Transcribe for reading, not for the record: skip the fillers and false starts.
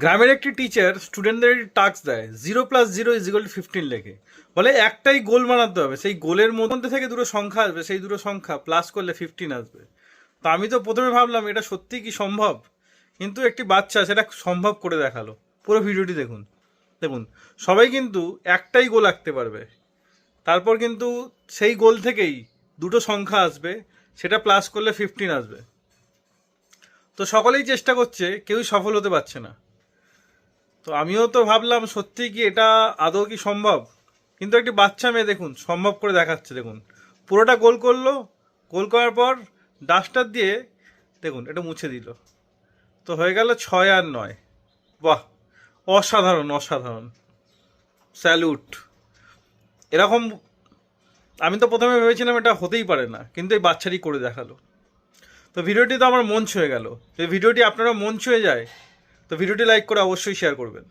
গ্রামের একটি টিচার স্টুডেন্টদের টাস্ক দেয় 0+0=15 লেখে, বলে একটাই গোল বানাতে হবে, সেই গোলের মধ্যে থেকে দুটো সংখ্যা আসবে, সেই দুটো সংখ্যা প্লাস করলে 15 আসবে। তো আমি তো প্রথমে ভাবলাম এটা সত্যি কি সম্ভব, কিন্তু একটি বাচ্চা সেটা সম্ভব করে দেখালো। পুরো ভিডিওটি দেখুন। দেখুন, সবাই কিন্তু একটাই গোল আঁকতে পারবে, তারপর কিন্তু সেই গোল থেকেই দুটো সংখ্যা আসবে, সেটা প্লাস করলে 15 আসবে। তো সকলেই চেষ্টা করছে, কেউই সফল হতে পারছে না। তো আমিও তো ভাবলাম সত্যি কি এটা আদৌ কি সম্ভব, কিন্তু একটি বাচ্চা মেয়ে দেখুন সম্ভব করে দেখাচ্ছে। দেখুন, পুরোটা গোল করলো, গোল করার পর ডাস্টার দিয়ে দেখুন এটা মুছে দিল, তো হয়ে গেল 6 আর 9। বাহ, অসাধারণ অসাধারণ, স্যালুট। এরকম আমি তো প্রথমে ভেবেছিলাম এটা হতেই পারে না, কিন্তু এই বাচ্চাটি করে দেখালো। তো ভিডিওটি তো আমার মন ছুঁয়ে গেল। যদি ভিডিওটি আপনারা মন ছুঁয়ে যায়, তো ভিডিওটি লাইক করে অবশ্যই শেয়ার করবেন।